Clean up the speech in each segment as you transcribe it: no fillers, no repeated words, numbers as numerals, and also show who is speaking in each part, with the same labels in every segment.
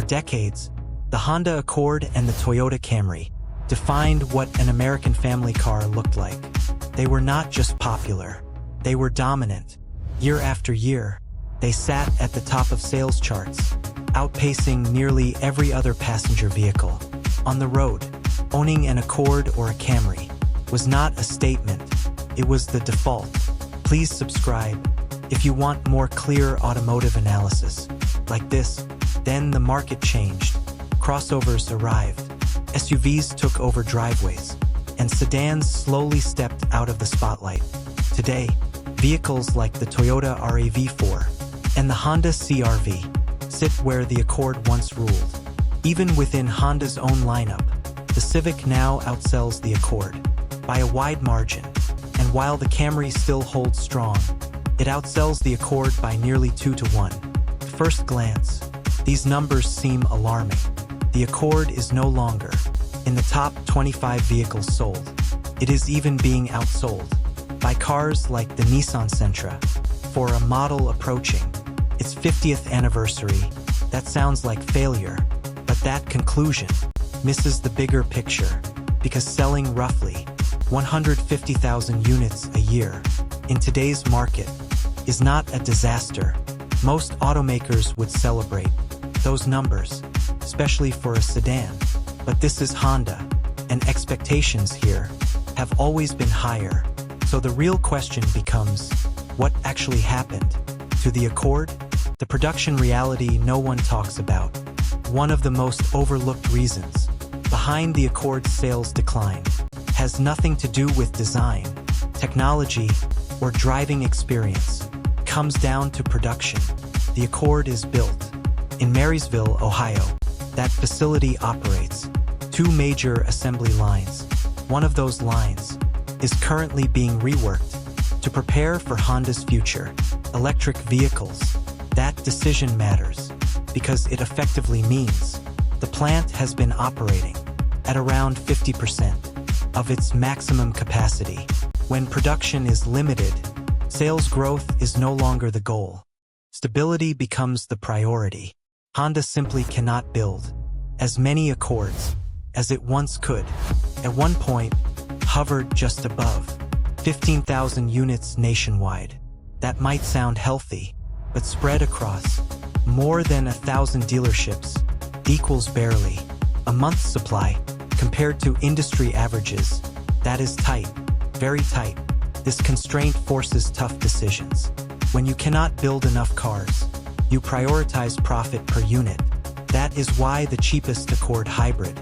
Speaker 1: decades, the Honda Accord and the Toyota Camry defined what an American family car looked like. They were not just popular, they were dominant. Year after year, they sat at the top of sales charts, outpacing nearly every other passenger vehicle. On the road, owning an Accord or a Camry was not a statement, it was the default. Please subscribe if you want more clear automotive analysis like this. Then the market changed. Crossovers arrived. SUVs took over driveways, and sedans slowly stepped out of the spotlight. Today, vehicles like the Toyota RAV4 and the Honda CR-V sit where the Accord once ruled. Even within Honda's own lineup, the Civic now outsells the Accord by a wide margin, and while the Camry still holds strong, it outsells the Accord by nearly 2-to-1. At first glance, these numbers seem alarming. The Accord is no longer in the top 25 vehicles sold. It is even being outsold by cars like the Nissan Sentra. For a model approaching its 50th anniversary, that sounds like failure, but that conclusion misses the bigger picture, because selling roughly 150,000 units a year in today's market is not a disaster. Most automakers would celebrate those numbers, especially for a sedan. But this is Honda, and expectations here have always been higher. So the real question becomes, what actually happened to the Accord? The production reality no one talks about. One of the most overlooked reasons behind the Accord's sales decline has nothing to do with design, technology, or driving experience. It comes down to production. The Accord is built in Marysville, Ohio. That facility operates 2 major assembly lines. One of those lines is currently being reworked to prepare for Honda's future, electric vehicles. That decision matters because it effectively means the plant has been operating at around 50% of its maximum capacity. When production is limited, sales growth is no longer the goal. Stability becomes the priority. Honda simply cannot build as many Accords as it once could. At one point, hovered just above 15,000 units nationwide. That might sound healthy, but spread across more than 1,000 dealerships equals barely a month's supply compared to industry averages. That is tight, very tight. This constraint forces tough decisions. When you cannot build enough cars, you prioritize profit per unit. That is why the cheapest Accord hybrid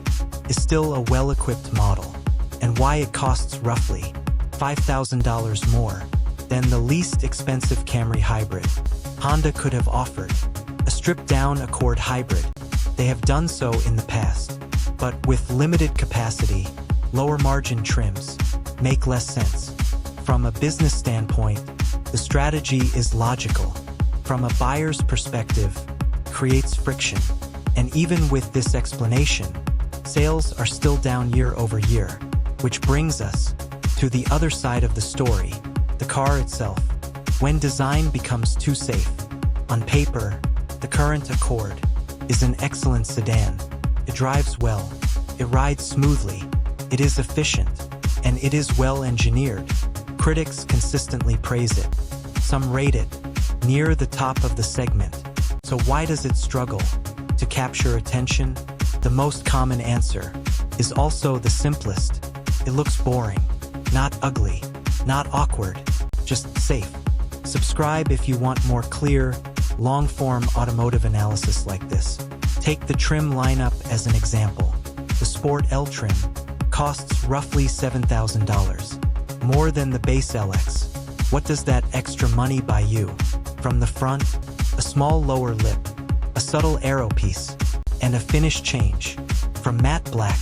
Speaker 1: is still a well-equipped model, and why it costs roughly $5,000 more than the least expensive Camry hybrid. Honda could have offered a stripped-down Accord hybrid. They have done so in the past, but with limited capacity, lower margin trims make less sense. From a business standpoint, the strategy is logical. From a buyer's perspective, it creates friction. And even with this explanation, sales are still down year over year, which brings us to the other side of the story, the car itself. When design becomes too safe, on paper, the current Accord is an excellent sedan. It drives well, it rides smoothly, it is efficient, and it is well engineered. Critics consistently praise it. Some rate it near the top of the segment. So why does it struggle to capture attention? The most common answer is also the simplest. It looks boring, not ugly, not awkward, just safe. Subscribe if you want more clear, long-form automotive analysis like this. Take the trim lineup as an example. The Sport L trim costs roughly $7,000, more than the base LX. What does that extra money buy you? From the front, a small lower lip, a subtle aero piece, and a finish change. From matte black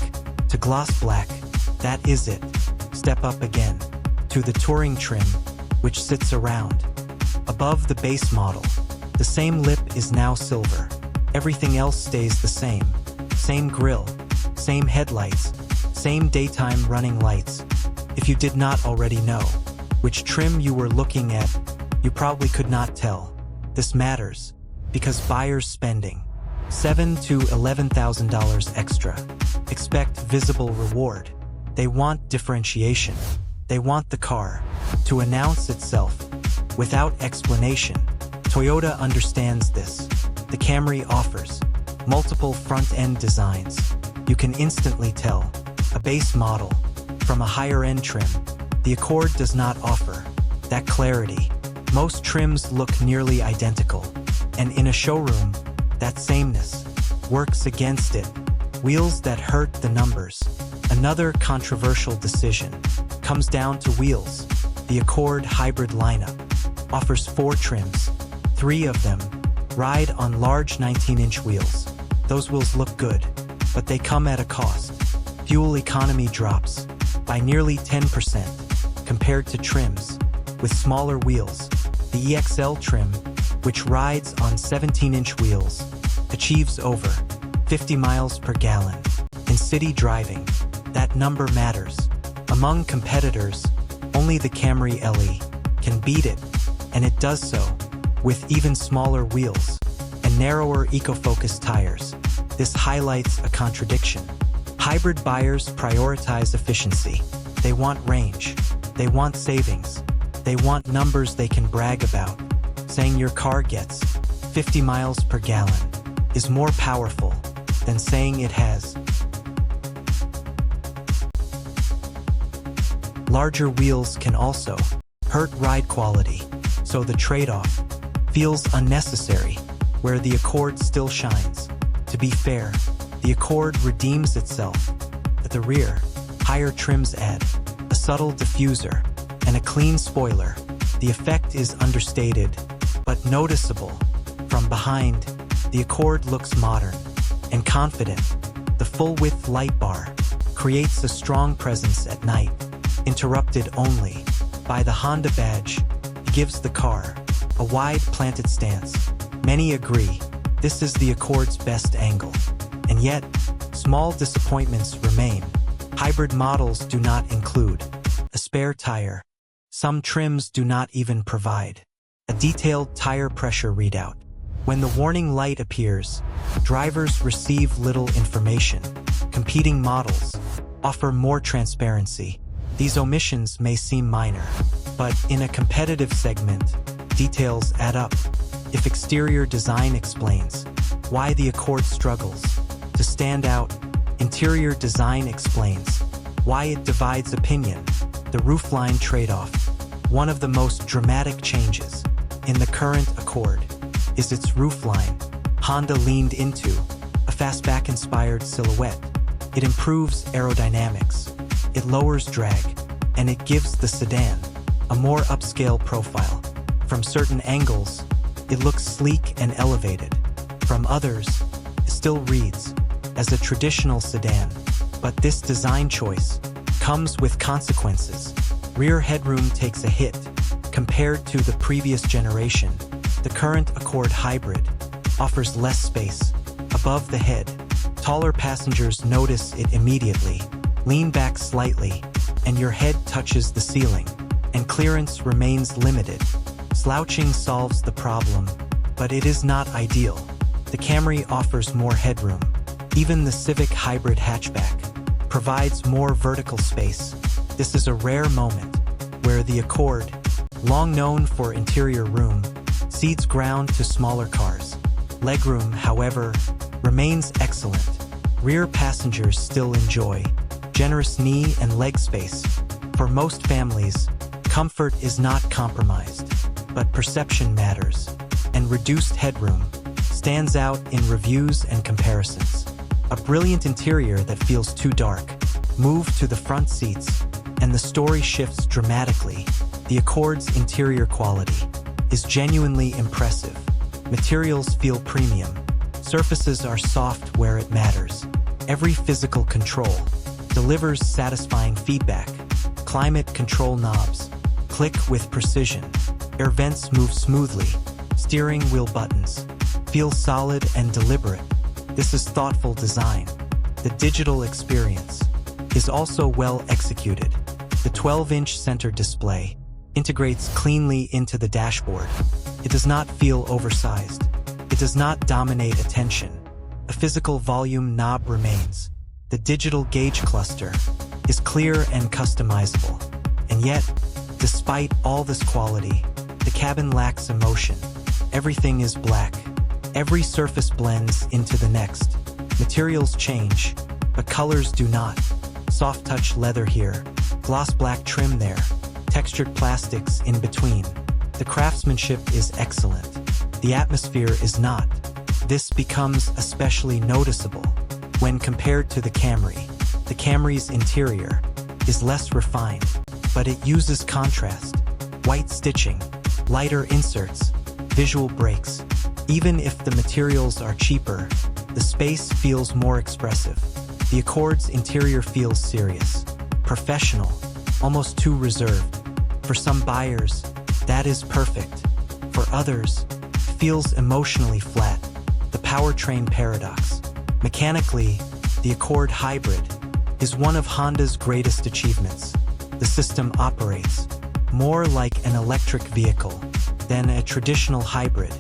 Speaker 1: to gloss black, that is it. Step up again to the touring trim, which sits around above the base model. The same lip is now silver. Everything else stays the same. Same grille, same headlights, same daytime running lights. If you did not already know which trim you were looking at, you probably could not tell. This matters because buyers' spending $7,000 to $11,000 extra. Expect visible reward. They want differentiation. They want the car to announce itself without explanation. Toyota understands this. The Camry offers multiple front-end designs. You can instantly tell a base model from a higher-end trim. The Accord does not offer that clarity. Most trims look nearly identical, and in a showroom, that sameness works against it. Wheels that hurt the numbers. Another controversial decision comes down to wheels. The Accord hybrid lineup offers 4 trims. 3 of them ride on large 19-inch wheels. Those wheels look good, but they come at a cost. Fuel economy drops by nearly 10% compared to trims with smaller wheels. The EXL trim, which rides on 17-inch wheels, achieves over 50 miles per gallon. In city driving, that number matters. Among competitors, only the Camry LE can beat it, and it does so with even smaller wheels and narrower eco-focused tires. This highlights a contradiction. Hybrid buyers prioritize efficiency. They want range. They want savings. They want numbers they can brag about. Saying your car gets 50 miles per gallon is more powerful than saying it has. Larger wheels can also hurt ride quality, so the trade-off feels unnecessary, where the Accord still shines. To be fair, the Accord redeems itself. At the rear, higher trims add a subtle diffuser and a clean spoiler. The effect is understated, but noticeable. From behind, the Accord looks modern and confident. The full-width light bar creates a strong presence at night, interrupted only by the Honda badge. It gives the car a wide planted stance. Many agree this is the Accord's best angle. And yet, small disappointments remain. Hybrid models do not include a spare tire. Some trims do not even provide a detailed tire pressure readout. When the warning light appears, drivers receive little information. Competing models offer more transparency. These omissions may seem minor, but in a competitive segment, details add up. If exterior design explains why the Accord struggles to stand out, interior design explains why it divides opinion. The roofline trade-off. One of the most dramatic changes in the current Accord is its roofline. Honda leaned into a fastback-inspired silhouette. It improves aerodynamics, it lowers drag, and it gives the sedan a more upscale profile. From certain angles, it looks sleek and elevated. From others, it still reads as a traditional sedan. But this design choice comes with consequences. Rear headroom takes a hit. Compared to the previous generation, the current Accord Hybrid offers less space above the head. Taller passengers notice it immediately. Lean back slightly, and your head touches the ceiling, and clearance remains limited. Slouching solves the problem, but it is not ideal. The Camry offers more headroom. Even the Civic Hybrid hatchback provides more vertical space. This is a rare moment where the Accord, long known for interior room, cedes ground to smaller cars. Legroom, however, remains excellent. Rear passengers still enjoy generous knee and leg space. For most families, comfort is not compromised, but perception matters, and reduced headroom stands out in reviews and comparisons. A brilliant interior that feels too dark. Move to the front seats, and the story shifts dramatically. The Accord's interior quality is genuinely impressive. Materials feel premium. Surfaces are soft where it matters. Every physical control delivers satisfying feedback. Climate control knobs click with precision. Air vents move smoothly. Steering wheel buttons feel solid and deliberate. This is thoughtful design. The digital experience is also well executed. The 12-inch center display integrates cleanly into the dashboard. It does not feel oversized. It does not dominate attention. a physical volume knob remains. The digital gauge cluster is clear and customizable. And yet, despite all this quality, the cabin lacks emotion. Everything is black. Every surface blends into the next. Materials change, but colors do not. Soft touch leather here, gloss black trim there, textured plastics in between. The craftsmanship is excellent. The atmosphere is not. This becomes especially noticeable when compared to the Camry. The Camry's interior is less refined, but it uses contrast, white stitching, lighter inserts, visual breaks. Even if the materials are cheaper, the space feels more expressive. The Accord's interior feels serious, professional, almost too reserved. For some buyers, that is perfect. For others, it feels emotionally flat. The powertrain paradox. Mechanically, the Accord Hybrid is one of Honda's greatest achievements. The system operates more like an electric vehicle than a traditional hybrid.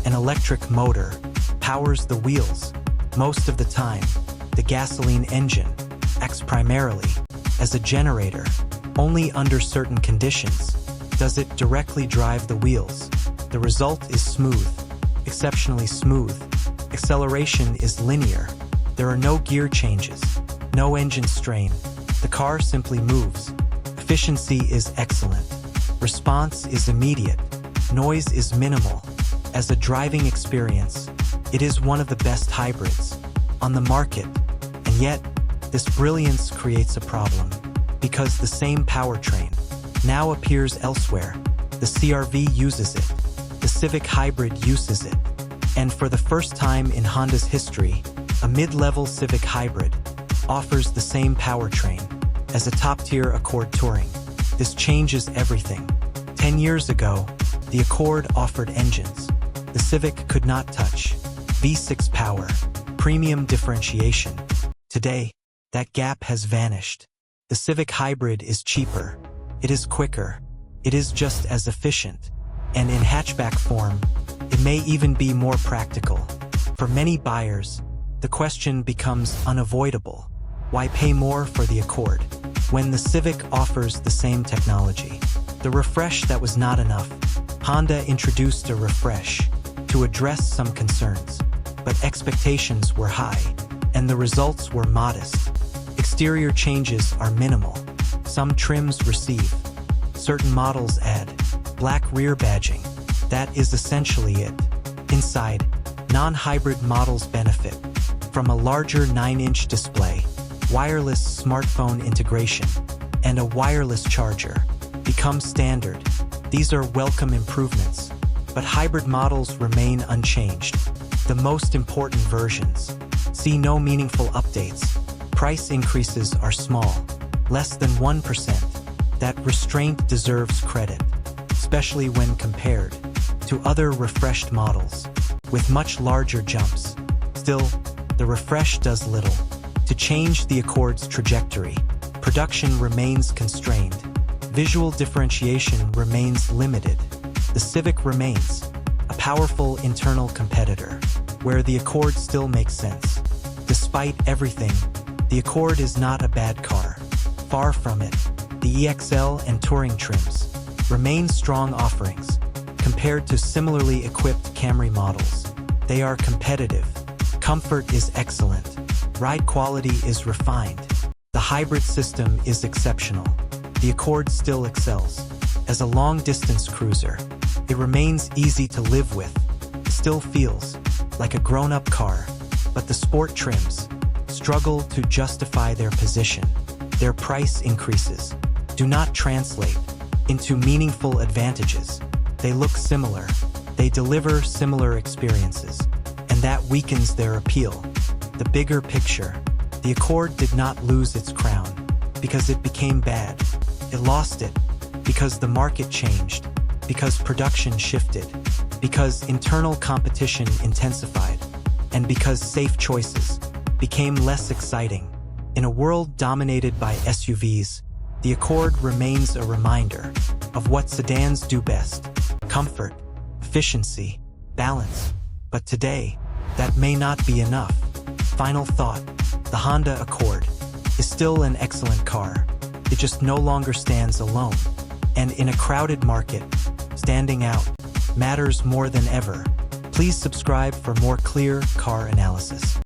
Speaker 1: An electric motor powers the wheels. Most of the time, the gasoline engine acts primarily as a generator. Only under certain conditions does it directly drive the wheels. The result is smooth, exceptionally smooth. Acceleration is linear. There are no gear changes, no engine strain. The car simply moves. Efficiency is excellent. Response is immediate. Noise is minimal. As a driving experience, it is one of the best hybrids on the market. And yet, this brilliance creates a problem, because the same powertrain now appears elsewhere. The CR-V uses it. The Civic Hybrid uses it. And for the first time in Honda's history, a mid-level Civic Hybrid offers the same powertrain as a top-tier Accord Touring. This changes everything. 10 years ago, the Accord offered engines the Civic could not touch. V6 power, premium differentiation. Today, that gap has vanished. The Civic Hybrid is cheaper. It is quicker. It is just as efficient. And in hatchback form, it may even be more practical. For many buyers, the question becomes unavoidable. Why pay more for the Accord when the Civic offers the same technology? The refresh that was not enough. Honda introduced a refresh to address some concerns, but expectations were high, and the results were modest. Exterior changes are minimal. Some trims receive. Certain models add black rear badging. That is essentially it. Inside, non-hybrid models benefit from a larger 9-inch display, wireless smartphone integration, and a wireless charger become standard. These are welcome improvements, but hybrid models remain unchanged. The most important versions see no meaningful updates. Price increases are small, less than 1%. That restraint deserves credit, especially when compared to other refreshed models with much larger jumps. Still, the refresh does little to change the Accord's trajectory. Production remains constrained. Visual differentiation remains limited. The Civic remains a powerful internal competitor, where the Accord still makes sense. Despite everything, the Accord is not a bad car. Far from it. The EXL and Touring trims remain strong offerings. Compared to similarly equipped Camry models, they are competitive. Comfort is excellent. Ride quality is refined. The hybrid system is exceptional. The Accord still excels. As a long-distance cruiser, it remains easy to live with. It still feels like a grown-up car, but the sport trims struggle to justify their position. Their price increases do not translate into meaningful advantages. They look similar. They deliver similar experiences, and that weakens their appeal. The bigger picture. The Accord did not lose its crown because it became bad. It lost it because the market changed, because production shifted, because internal competition intensified, and because safe choices became less exciting. In a world dominated by SUVs, the Accord remains a reminder of what sedans do best: comfort, efficiency, balance. But today, that may not be enough. Final thought, the Honda Accord is still an excellent car. It just no longer stands alone. And in a crowded market, standing out matters more than ever. Please subscribe for more clear car analysis.